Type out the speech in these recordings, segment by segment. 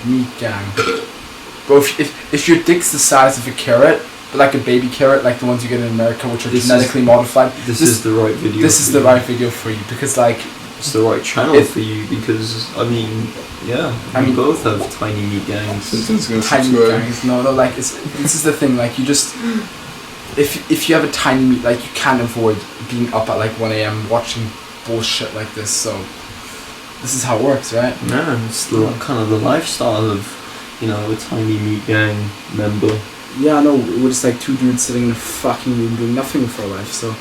meat gang. Bro, if your dick's the size of a carrot, like a baby carrot, like the ones you get in America, which are genetically modified. This is the right video. This is the right video for you because like. It's the right channel for you because we both have tiny meat gangs. Tiny meat gangs. No, like this is the thing. Like you just, if you have a tiny meat, like you can't avoid being up at like 1 a.m. watching bullshit like this. So this is how it works, right? Yeah, it's kind of the lifestyle of, a tiny meat gang member. Yeah, no, we're just like two dudes sitting in a fucking room doing nothing with our life. So.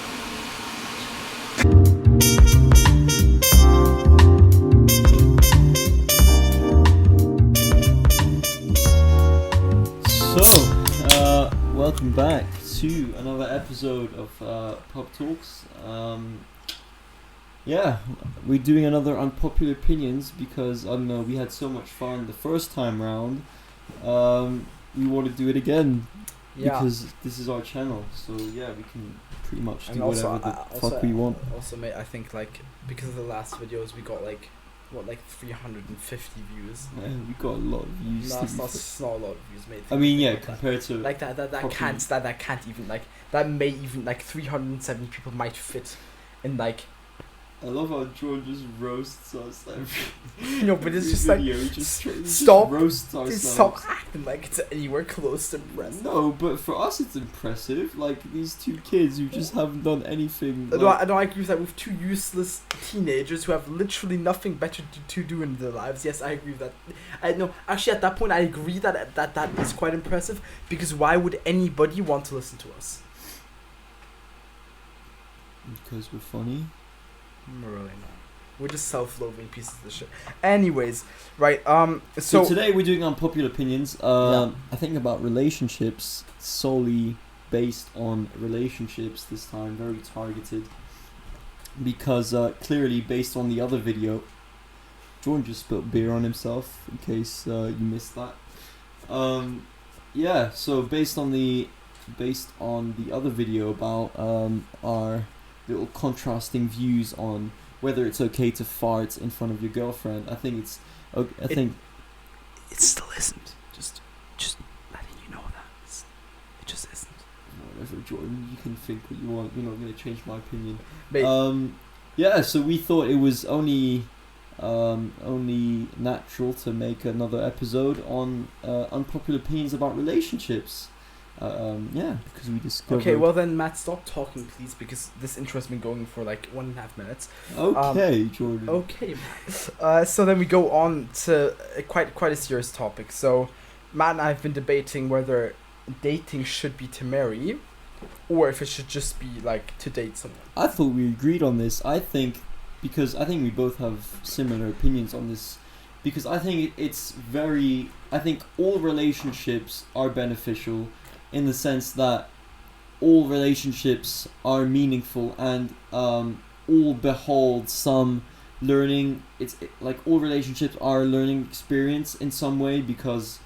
Welcome back to another episode of Pub Talks. We're doing another unpopular opinions because we had so much fun the first time round. We want to do it again because this is our channel. So we can pretty much do whatever the fuck we want. Also, mate, I think like because of the last videos, we got like 350 views. Yeah, we got a lot of views. No, it's not a lot of views, mate. Compared to like that can't even like that may even like 370 people might fit in like. I love how George just roasts us. No, but it's just video, like just stop. Roasts ourselves. Stop acting like it's anywhere close to impressive. No, but for us it's impressive. Like these two kids who just haven't done anything. I agree with that. With two useless teenagers who have literally nothing better to do in their lives. Yes, I agree with that. Actually, at that point, I agree that is quite impressive because why would anybody want to listen to us? Because we're funny. Really not. We're just self-loathing pieces of shit. Anyways, right. So today we're doing unpopular opinions. I think about relationships, solely based on relationships this time, very targeted. Because clearly, based on the other video, Jordan just spilled beer on himself. In case you missed that. So based on the other video about our little contrasting views on whether it's okay to fart in front of your girlfriend. I think it's okay. It still isn't. Just letting you know that it just isn't. Whatever, Jordan. You can think what you want. You're not going to change my opinion. Mate. So we thought it was only natural to make another episode on unpopular opinions about relationships. Because we discovered. Okay, well then, Matt, stop talking, please, because this intro has been going for like 1.5 minutes. Okay, Jordan. Okay, Matt. So then we go on to quite a serious topic. So, Matt and I have been debating whether dating should be to marry, or if it should just be like to date someone. I thought we agreed on this. Because I think we both have similar opinions on this. Because I think I think all relationships are beneficial. In the sense that all relationships are meaningful and all behold some learning. Like all relationships are a learning experience in some way because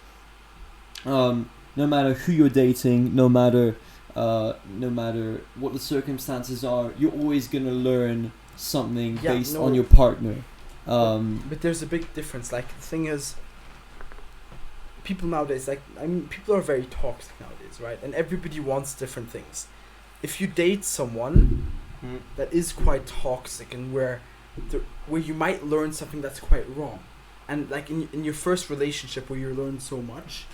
no matter who you're dating, no matter what the circumstances are, you're always gonna learn something based on your partner. But there's a big difference. Like the thing is, people nowadays, people are very toxic nowadays, right? And everybody wants different things. If you date someone that is quite toxic and where you might learn something that's quite wrong, and like in your first relationship where you learn so much,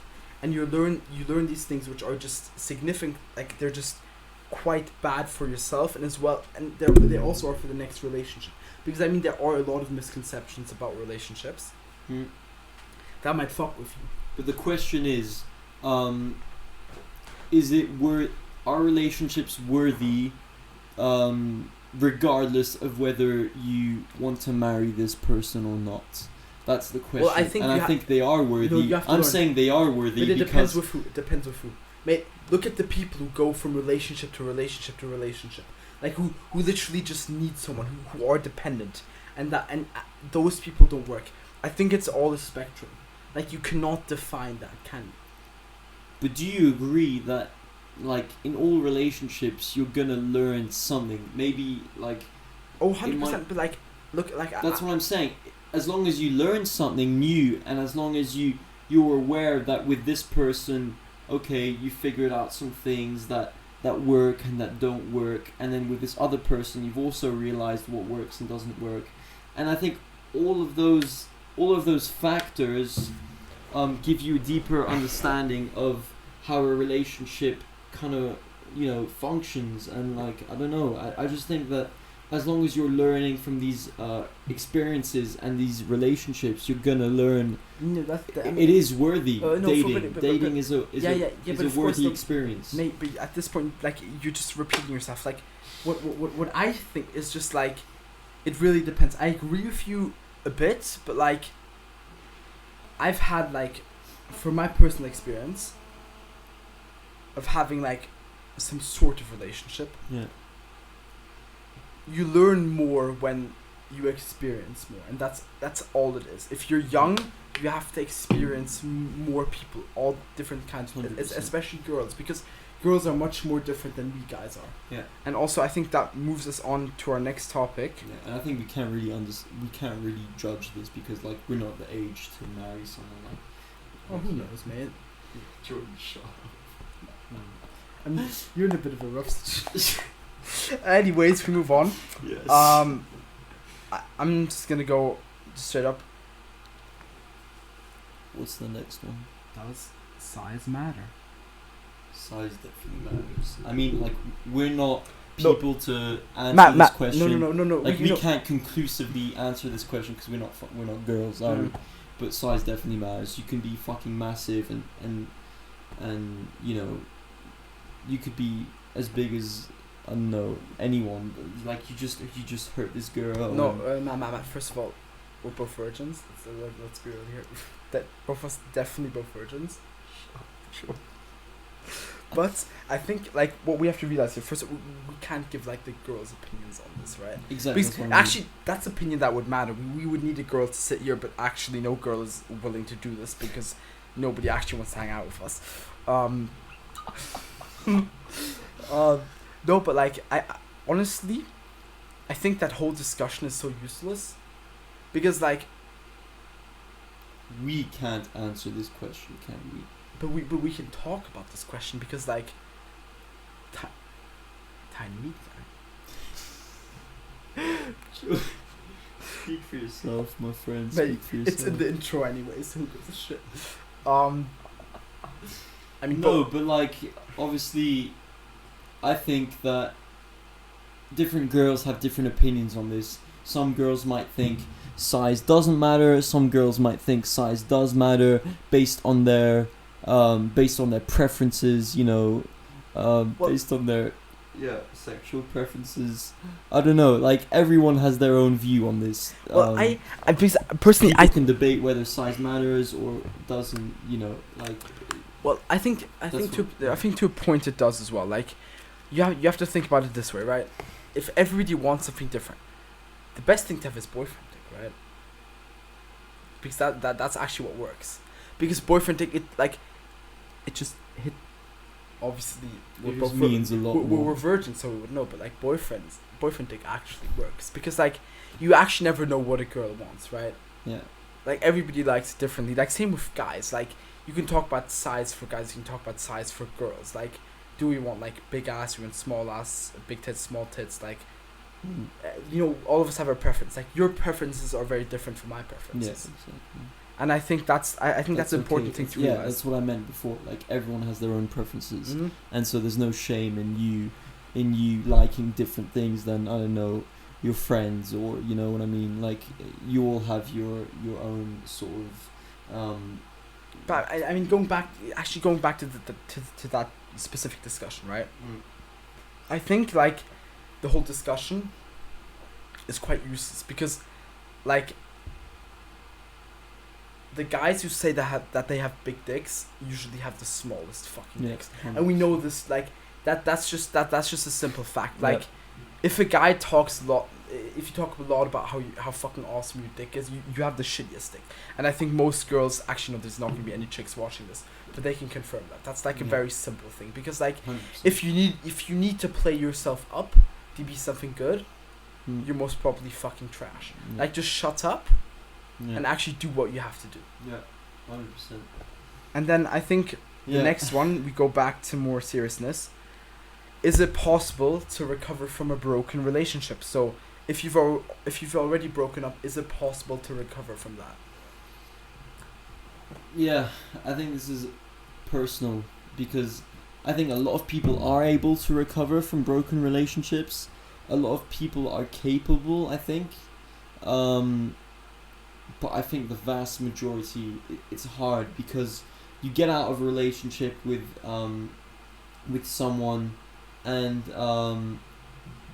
and you learn these things which are just significant, like they're just quite bad for yourself and as well, and they also are for the next relationship. Because there are a lot of misconceptions about relationships that might fuck with you. But the question is are relationships worthy, regardless of whether you want to marry this person or not? That's the question. Well, I think they are worthy. I'm saying they are worthy. But it depends with who. It depends with who. Mate, look at the people who go from relationship to relationship to relationship. Like who literally just need someone, who are dependent, and those people don't work. I think it's all a spectrum. Like you cannot define that, can you? But do you agree that, like, in all relationships, you're gonna learn something? Maybe like. 100%. But like, look, like. That's what I'm saying. As long as you learn something new, and as long as you you're aware that with this person, okay, you figured out some things that work and that don't work, and then with this other person you've also realized what works and doesn't work. And I think all of those factors give you a deeper understanding of how a relationship kind of, you know, functions. And like, I don't know, I just think that as long as you're learning from these experiences and these relationships, you're gonna learn. No, it is worthy. No, dating is a worthy experience. Mate, but at this point, like, you're just repeating yourself. Like, what I think is just like, it really depends. I agree with you a bit, but like, I've had, like, from my personal experience of having like some sort of relationship, yeah, you learn more when you experience more, and that's all it is. If you're young, you have to experience more people, all different kinds of, 100%. especially girls, because girls are much more different than we guys are. Yeah. And also, I think that moves us on to our next topic. Yeah, and I think we can't really judge this because like we're not the age to marry someone like. Oh, who knows, mate? Jordan, shut up. You're in a bit of a rough situation. Anyways, we move on. Yes. I'm just gonna go straight up. What's the next one? Does size matter? Size definitely matters. I mean, like, we're not people to answer this Matt, question. No. Like, we can't conclusively answer this question because we're not girls, are we? But size definitely matters. You can be fucking massive and you know, you could be as big as, I don't know, anyone. Like, you just hurt this girl. No, Matt. First of all, we're both virgins. Let's be real here. That both of us definitely both virgins. Sure. But I think, like, what we have to realize here, first, we can't give like the girls' opinions on this, right? Exactly. Because actually, that's opinion that would matter. We would need a girl to sit here, but actually, no girl is willing to do this because nobody actually wants to hang out with us. No, but like, I honestly, I think that whole discussion is so useless, because like, we can't answer this question, can we? But we can talk about this question because like, tiny meat guy. Speak for yourself, my friend. Mate, Speak for yourself. it's in the intro anyways. Who gives a shit? I mean, no, but like, obviously, I think that different girls have different opinions on this. Some girls might think size doesn't matter. Some girls might think size does matter based on their preferences. You know, based on their sexual preferences. I don't know. Like, everyone has their own view on this. Well, I personally, I can debate whether size matters or doesn't. You know, like. Well, I think to a point it does as well. Like, you have to think about it this way, right? If everybody wants something different, the best thing to have is boyfriend dick, right? Because that's actually what works. Because boyfriend dick, it just hit. Obviously, means a lot more. We're virgins, so we would know. But like, boyfriend dick actually works because like, you actually never know what a girl wants, right? Yeah. Like, everybody likes it differently. Like, same with guys. Like, you can talk about size for guys, you can talk about size for girls. Like, do we want like big ass, we want small ass, big tits, small tits? Like, you know, all of us have our preference. Like, your preferences are very different from my preferences. Yes, exactly. And I think that's an important thing to realize. Yeah, that's what I meant before. Like, everyone has their own preferences, Mm-hmm. and so there's no shame in you liking different things than, I don't know, your friends, or, you know what I mean. Like, you all have your own sort of. But I mean, going back to to that specific discussion, right? I think like the whole discussion is quite useless because, like, the guys who say that they have big dicks usually have the smallest fucking dicks, 100%. and we know this. Like, that's just a simple fact. Like, if a guy talks a lot. If you talk a lot about how fucking awesome your dick is, you have the shittiest dick. And I think most girls, actually no, there's not gonna be any chicks watching this, but they can confirm that. That's like a very simple thing, because like 100%. if you need to play yourself up to be something good, you're most probably fucking trash. Yeah. Like, just shut up and actually do what you have to do. Yeah. 100%. And then I think the next one, we go back to more seriousness. Is it possible to recover from a broken relationship? So if you've already broken up, is it possible to recover from that? Yeah, I think this is personal because I think a lot of people are able to recover from broken relationships. A lot of people are capable, I think. But I think the vast majority, it's hard because you get out of a relationship with someone, and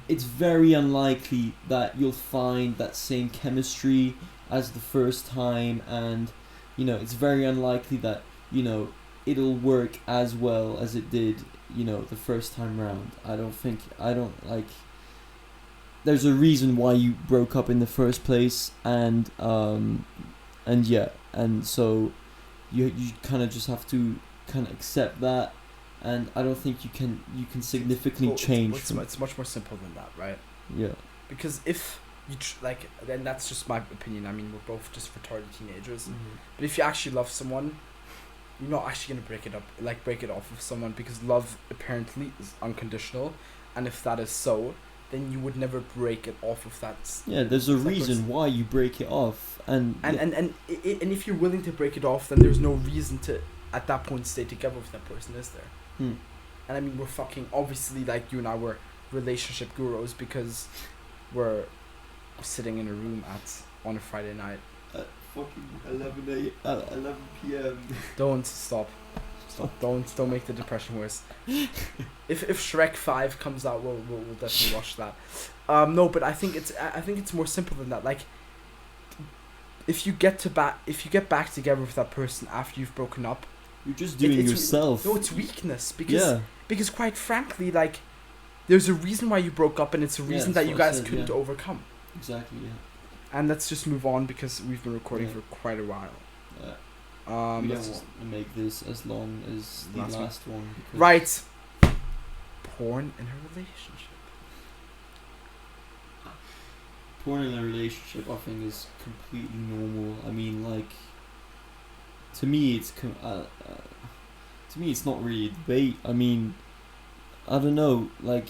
it's very unlikely that you'll find that same chemistry as the first time, and it's very unlikely that it'll work as well as it did the first time round. I don't like. There's a reason why you broke up in the first place, and so you kind of just have to kind of accept that, and I don't think you can significantly change. It's much more simple than that, right? Yeah. Because if you then that's just my opinion. I mean, we're both just retarded teenagers. Mm-hmm. But if you actually love someone, you're not actually gonna break it off with someone, because love apparently is unconditional, and if that is so, then you would never break it off with that. Yeah, there's a reason why you break it off, and if you're willing to break it off, then there's no reason to at that point stay together with that person, is there? And I mean, we're fucking obviously, like, you and I were relationship gurus because we're sitting in a room on a Friday night. At fucking 11 p.m. Don't stop. Don't make the depression worse. If Shrek 5 comes out, we'll definitely watch that. No, but I think it's more simple than that. Like, if you get back together with that person after you've broken up, you're just doing yourself. No, it's weakness, because quite frankly, like, there's a reason why you broke up, and it's a reason that you guys couldn't overcome. Exactly. Yeah. And let's just move on because we've been recording for quite a while. Yeah. We don't want to make this as long as the last one. Right. Porn in a relationship. Porn in a relationship, I think, is completely normal. I mean, like, to me, it's not really a debate. I mean, I don't know. Like,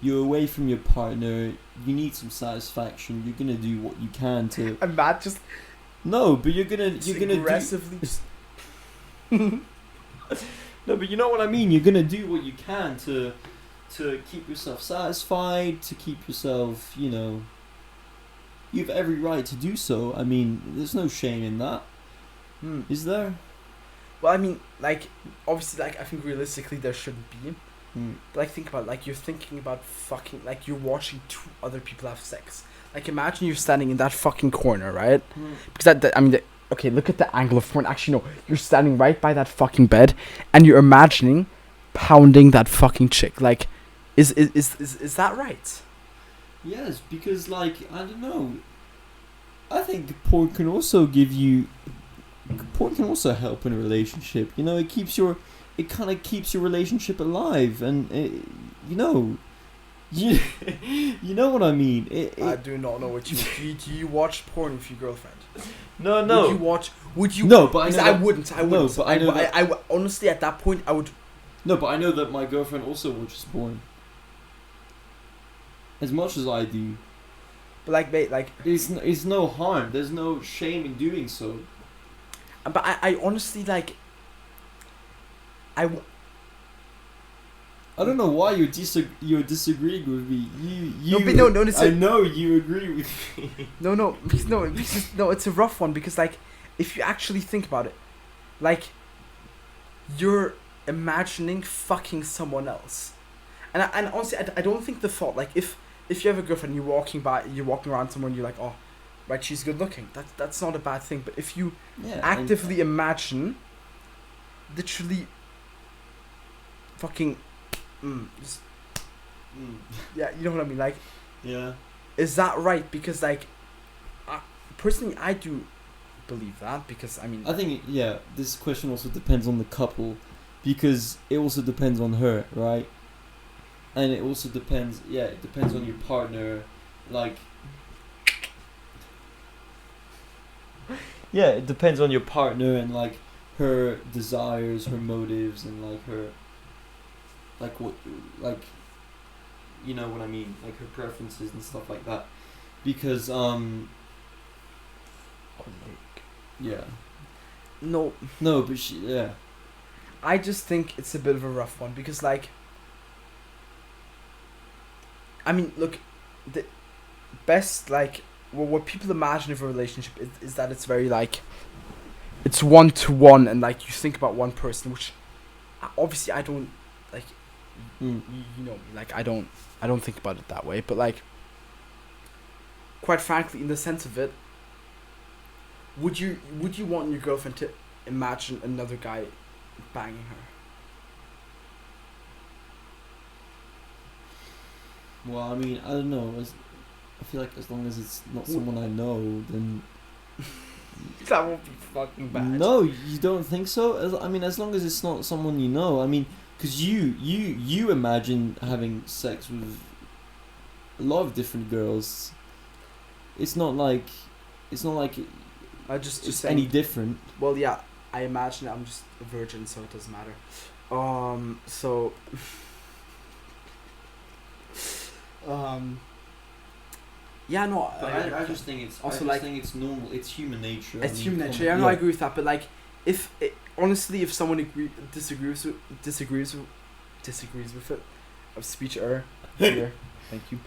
you're away from your partner. You need some satisfaction. You're gonna do what you can to. And Matt just. No, but you're gonna aggressively. No, but you know what I mean. You're gonna do what you can to keep yourself satisfied, to keep yourself, you have every right to do so. I mean, there's no shame in that. Is there? Well, I mean, like, obviously, like, I think realistically there shouldn't be. But, like, think about it, like, you're thinking about fucking, like, you're watching two other people have sex. Like, imagine you're standing in that fucking corner, right? Because okay, look at the angle of porn. Actually, no, you're standing right by that fucking bed, and you're imagining pounding that fucking chick. Like, is that right? Yes, because, like, I don't know. I think porn can also help in a relationship. It kind of keeps your relationship alive, and you know what I mean. I do not know what you do. You watch porn with your girlfriend? No. Would you? No, but I wouldn't. No, but I honestly, at that point, I would. No, but I know that my girlfriend also watches porn. As much as I do. But like, mate, like, it's no harm. There's no shame in doing so. But I honestly, like, I don't know why you're disagreeing with me. No, I know you agree with me. No, it's a rough one because, like, if you actually think about it, like, you're imagining fucking someone else, and honestly, I don't think the fault, like, if you have a girlfriend, you're walking around somewhere, and you're like, oh, right, she's good looking. That's not a bad thing. But if you actively imagine, literally, fucking. Yeah, you know what I mean, like, is that right? Because, like, personally, I do believe that, because I mean, I think this question also depends on the couple, because it also depends on her, right? And it also depends on your partner, like. yeah, it depends on your partner and like her desires, her motives, and like her, like what, like, you know what I mean, like her preferences and stuff like that. Because yeah, No, no, but she, yeah, I just think it's a bit of a rough one because, like, I mean, look, the best, like, what people imagine of a relationship is that it's very, like, it's 1-to-1, and, like, you think about one person, which obviously I don't, like, you know me, like, I don't think about it that way, but, like, quite frankly, in the sense of it, would you want your girlfriend to imagine another guy banging her? Well, I mean, I don't know. I feel like as long as it's not someone I know, then That won't be fucking bad. no, you don't think so? I mean, as long as it's not someone you know. I mean, because you imagine having sex with a lot of different girls. It's not like I just it's saying, any different. well, yeah, I imagine I'm just a virgin, so it doesn't matter. So, yeah, no, I just think it's also, I just like, think it's normal. It's human nature. it's I mean, human come nature. on, Yeah, no, I agree with that. But, like, honestly, if someone disagrees with it, of speech error here, thank you.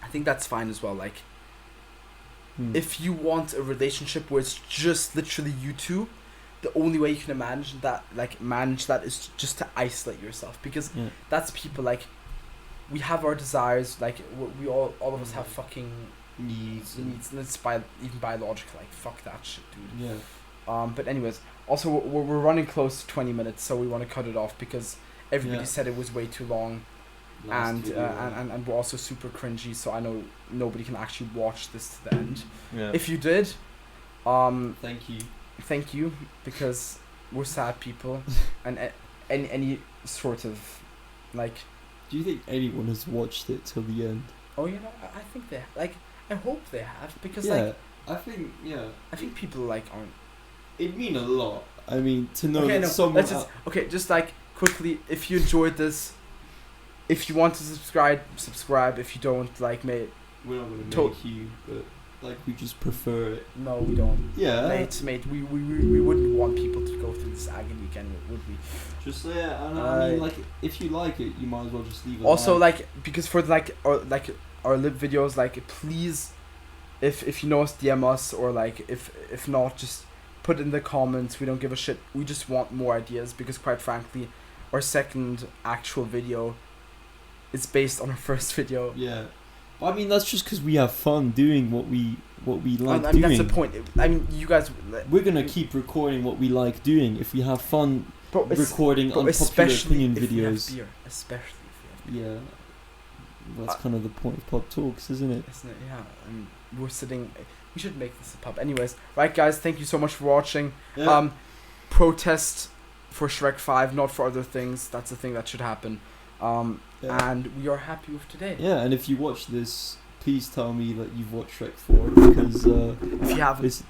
I think that's fine as well. Like, if you want a relationship where it's just literally you two, the only way you can manage that is just to isolate yourself, because that's people, like, we have our desires, like, we all of us have fucking needs, and it's even biological, like, fuck that shit, dude. Yeah. But anyways, also we're running close to 20 minutes, so we want to cut it off because everybody said it was way too long. And we're also super cringy, so I know nobody can actually watch this to the end. Yeah. If you did, thank you, because we're sad people, and any sort of, like. Do you think anyone has watched it till the end? Oh, you know, I think they, like, I hope they have, because I think people, like, aren't. It'd mean a lot. I mean, to know okay, that someone. Just like quickly, if you enjoyed this. If you want to subscribe. If you don't, like, mate, we're not gonna make you, but like, we just prefer it. No, we don't. Yeah, mate, we wouldn't want people to go through this agony again, would we? Just I mean, like, if you like it, you might as well just leave it. Also, like, because for our live videos, like, please, if you know us, DM us, or like, if not, just put in the comments. We don't give a shit. We just want more ideas, because quite frankly, our second actual video. It's based on our first video. Yeah, I mean, that's just because we have fun doing what we like I doing. mean, that's the point. I mean, you guys. We're gonna keep recording what we like doing. If we have fun recording unpopular opinion videos. If we have beer. Yeah, that's kind of the point of pub talks, isn't it? Isn't it? Yeah. And we're sitting. We should make this a pub. Anyways, right, guys. Thank you so much for watching. Yeah. Protest for Shrek 5, not for other things. That's the thing that should happen. And we are happy with today. Yeah, and if you watch this, please tell me that you've watched Shrek 4, because if you haven't,